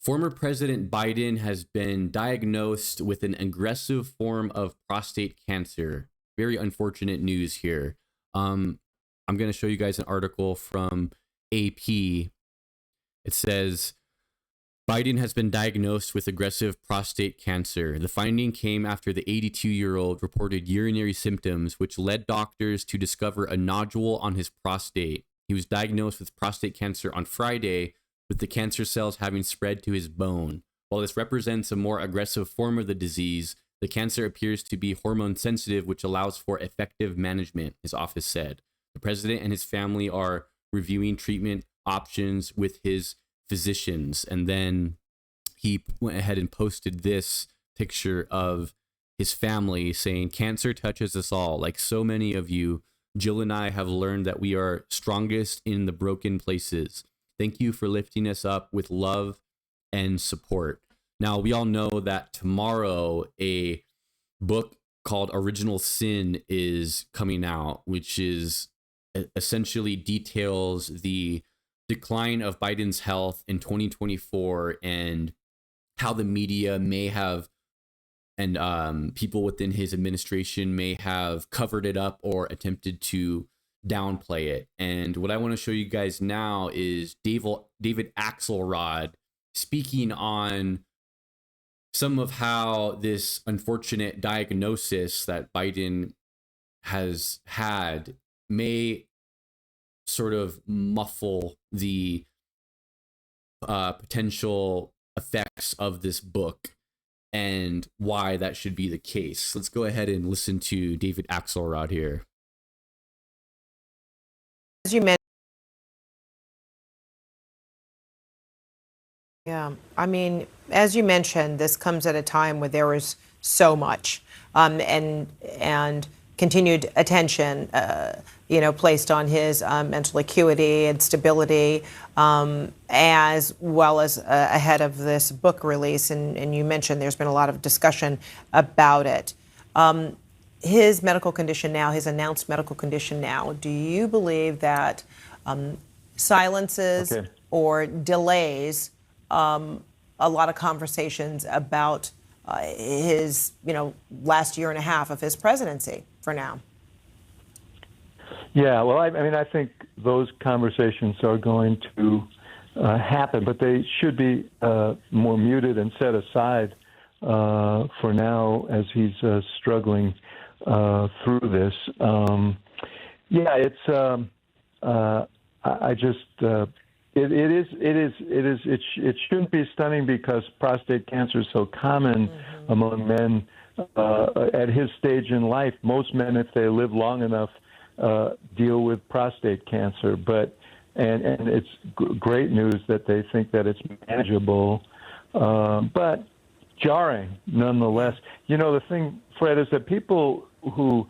Former President Biden has been diagnosed with an aggressive form of prostate cancer. Very unfortunate news here. I'm going to show you guys an article from AP. It says Biden has been diagnosed with aggressive prostate cancer. The finding came after the 82-year-old reported urinary symptoms, which led doctors to discover a nodule on his prostate. He was diagnosed with prostate cancer on Friday, with the cancer cells having spread to his bone. While this represents a more aggressive form of the disease, the cancer appears to be hormone sensitive, which allows for effective management, his office said. The president and his family are reviewing treatment options with his physicians. And then he went ahead and posted this picture of his family saying, "Cancer touches us all. Like so many of you, Jill and I have learned that we are strongest in the broken places. Thank you for lifting us up with love and support." Now, we all know that tomorrow a book called Original Sin is coming out, which is essentially details the decline of Biden's health in 2024 and how the media may have and people within his administration may have covered it up or attempted to downplay it. And what I want to show you guys now is David Axelrod speaking on some of how this unfortunate diagnosis that Biden has had may sort of muffle the potential effects of this book and why that should be the case. Let's go ahead and listen to David Axelrod here. As you mentioned, yeah, I mean, as you mentioned, this comes at a time where there is so much and continued attention, placed on his mental acuity and stability, as well as ahead of this book release. And you mentioned there's been a lot of discussion about it. His medical condition now, his announced medical condition now, do you believe that silences or delays a lot of conversations about his, last year and a half of his presidency for now? Yeah, well, I mean, I think those conversations are going to happen, but they should be more muted and set aside for now as he's struggling through this. Yeah, it's. I just. It shouldn't be stunning because prostate cancer is so common among men at his stage in life. Most men, if they live long enough, deal with prostate cancer. But and it's great news that they think that it's manageable, but jarring nonetheless. The thing, Fred, is that people who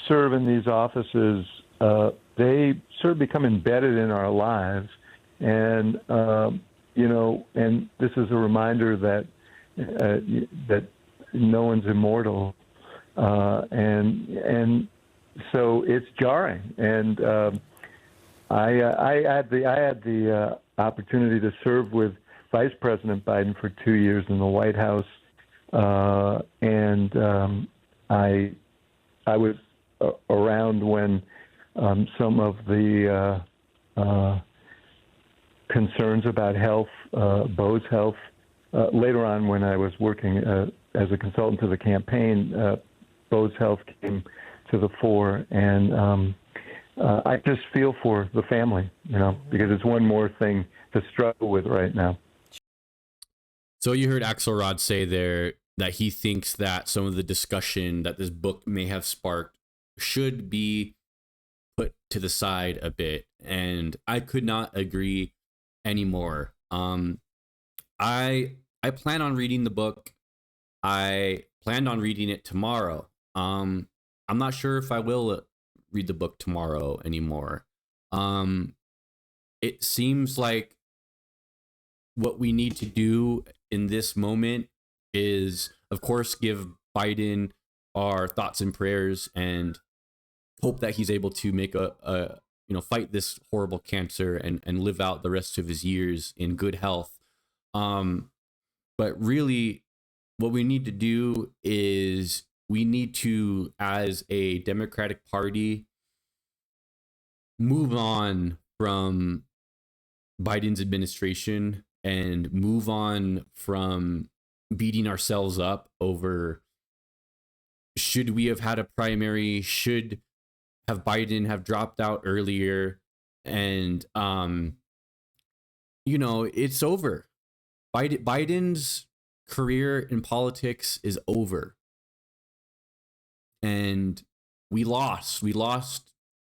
serve in these offices, they sort of become embedded in our lives. And, and this is a reminder that that no one's immortal. And so it's jarring. And I had the opportunity to serve with Vice President Biden for 2 years in the White House. And I was around when some of the concerns about health, Bo's health. Later on, when I was working as a consultant to the campaign, Bo's health came to the fore, and I just feel for the family, because it's one more thing to struggle with right now. So you heard Axelrod say there that he thinks that some of the discussion that this book may have sparked should be put to the side a bit, and I could not agree anymore. I plan on reading the book. I planned on reading it tomorrow. I'm not sure if I will read the book tomorrow anymore. It seems like what we need to do in this moment is, of course, give Biden our thoughts and prayers and hope that he's able to make fight this horrible cancer and live out the rest of his years in good health. But really, what we need to do is we need to, as a Democratic Party, move on from Biden's administration and move on from beating ourselves up over should we have had a primary, should have Biden have dropped out earlier, and it's over. Biden's career in politics is over, and we lost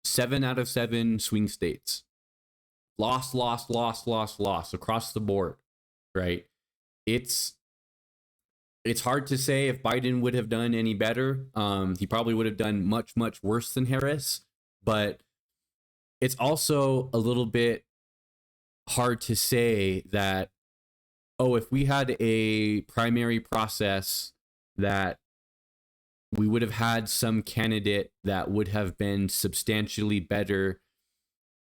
7 out of 7 swing states. Lost across the board, right? It's hard to say if Biden would have done any better. He probably would have done much worse than Harris, but it's also a little bit hard to say that, oh, if we had a primary process, that we would have had some candidate that would have been substantially better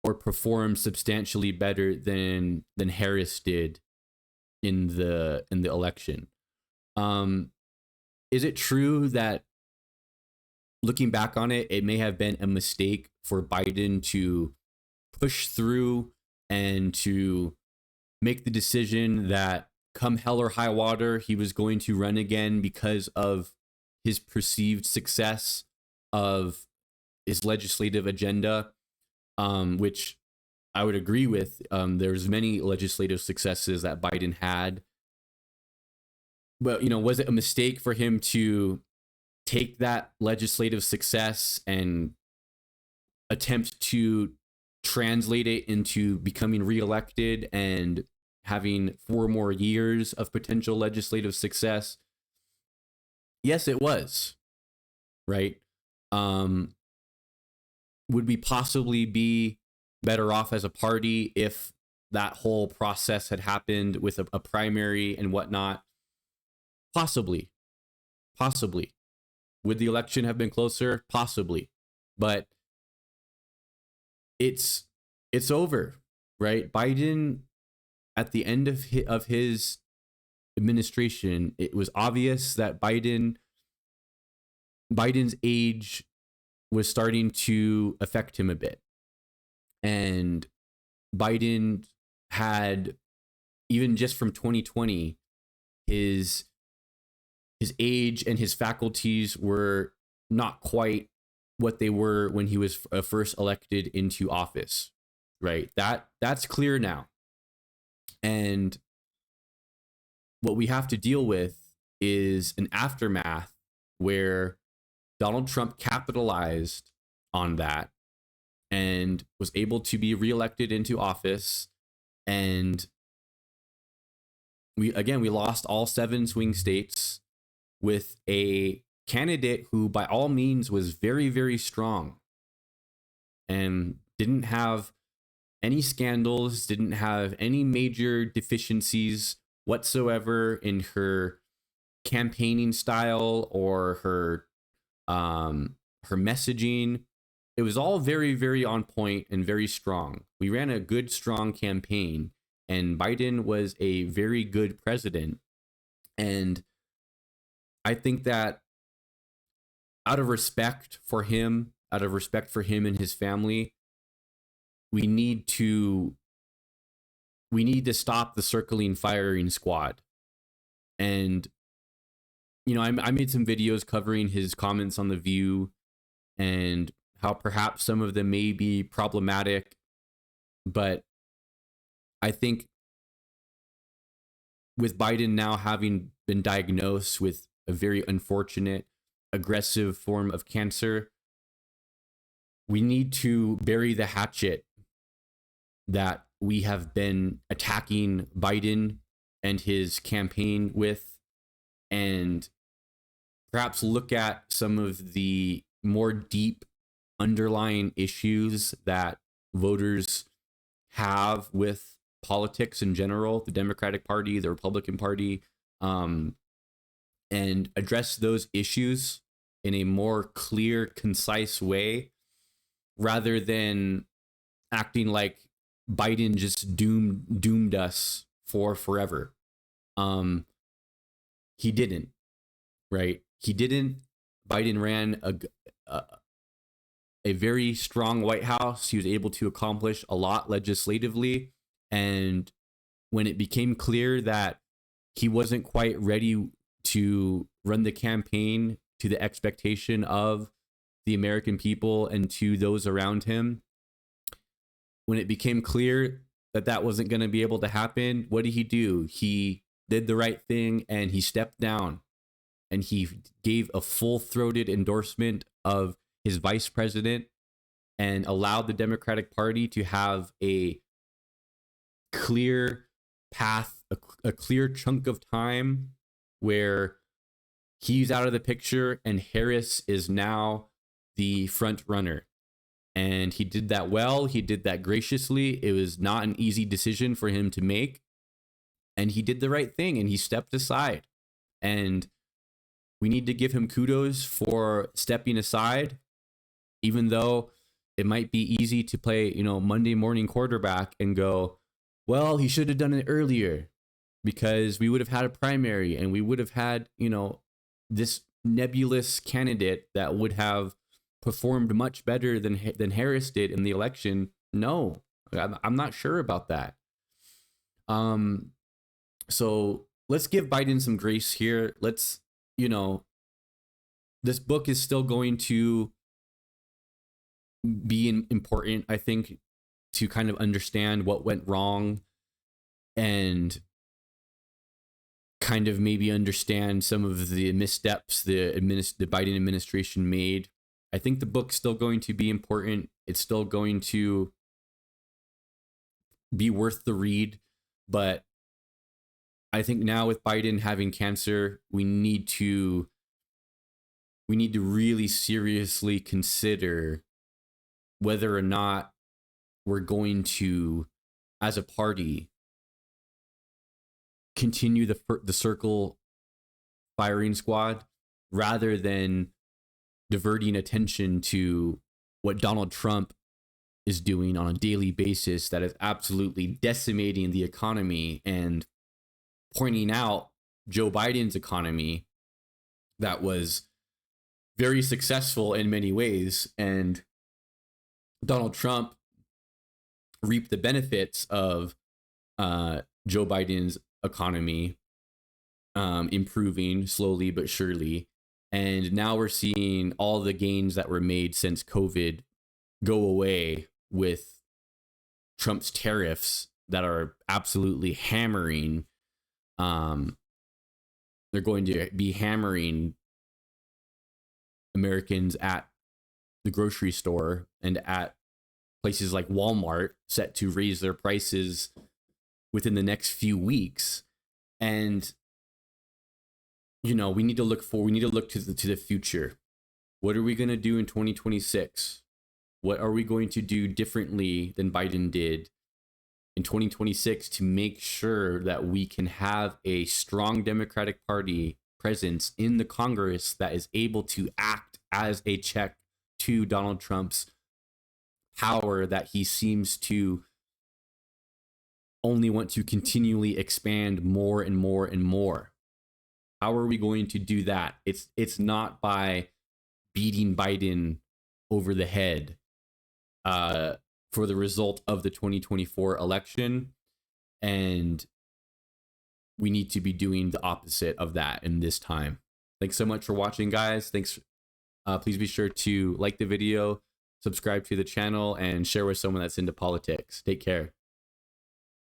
or performed substantially better than Harris did in the election. Is it true that, looking back on it, it may have been a mistake for Biden to push through and to make the decision that come hell or high water, he was going to run again because of his perceived success of his legislative agenda, which I would agree with. There's many legislative successes that Biden had. But, was it a mistake for him to take that legislative success and attempt to translate it into becoming reelected and having 4 more years of potential legislative success? Yes, it was. Right? Would we possibly be better off as a party if that whole process had happened with a primary and whatnot? Possibly. Would the election have been closer? Possibly. But it's over, right? Biden, at the end of his administration, it was obvious that Biden's age was starting to affect him a bit. And Biden had, even just from 2020, his age and his faculties were not quite what they were when he was first elected into office, right? That's clear now. And what we have to deal with is an aftermath where Donald Trump capitalized on that and was able to be reelected into office. And we lost all 7 swing states with a candidate who by all means was very, very strong and didn't have any scandals, didn't have any major deficiencies whatsoever in her campaigning style or her messaging. It was all very, very on point and very strong. We ran a good, strong campaign, and Biden was a very good president. And I think that out of respect for him and his family, we need to stop the circling firing squad. And I made some videos covering his comments on The View and how perhaps some of them may be problematic, but I think with Biden now having been diagnosed with a very unfortunate, aggressive form of cancer, we need to bury the hatchet that we have been attacking Biden and his campaign with, and perhaps look at some of the more deep underlying issues that voters have with politics in general, the Democratic Party, the Republican Party, and address those issues in a more clear, concise way, rather than acting like Biden just doomed us for forever. He didn't, right? He didn't. Biden ran a very strong White House. He was able to accomplish a lot legislatively. And when it became clear that he wasn't quite ready to run the campaign to the expectation of the American people and to those around him, when it became clear that that wasn't going to be able to happen, what did he do? He did the right thing and he stepped down, and he gave a full-throated endorsement of his vice president and allowed the Democratic Party to have a clear path, a clear chunk of time where he's out of the picture and Harris is now the front runner. And he did that well. He did that graciously. It was not an easy decision for him to make. And he did the right thing and he stepped aside. And we need to give him kudos for stepping aside, even though it might be easy to play, Monday morning quarterback and go, well, he should have done it earlier because we would have had a primary and we would have had, this nebulous candidate that would have performed much better than Harris did in the election. No, I'm not sure about that. So let's give Biden some grace here. Let's, this book is still going to be important, I think, to kind of understand what went wrong and kind of maybe understand some of the missteps the Biden administration made. I think the book's still going to be important. It's still going to be worth the read. But I think now with Biden having cancer, we need to really seriously consider whether or not we're going to, as a party, continue the circle firing squad rather than diverting attention to what Donald Trump is doing on a daily basis that is absolutely decimating the economy, and pointing out Joe Biden's economy that was very successful in many ways, and Donald Trump reaped the benefits of Joe Biden's economy improving slowly but surely. And now we're seeing all the gains that were made since COVID go away with Trump's tariffs that are absolutely hammering. They're going to be hammering Americans at the grocery store and at places like Walmart, set to raise their prices within the next few weeks. And we need to look to the future. What are we going to do in 2026? What are we going to do differently than Biden did in 2026 to make sure that we can have a strong Democratic Party presence in the Congress that is able to act as a check to Donald Trump's power that he seems to only want to continually expand more and more and more? How are we going to do that? It's not by beating Biden over the head for the result of the 2024 election. And we need to be doing the opposite of that in this time. Thanks so much for watching, guys. Thanks. Please be sure to like the video, subscribe to the channel, and share with someone that's into politics. Take care.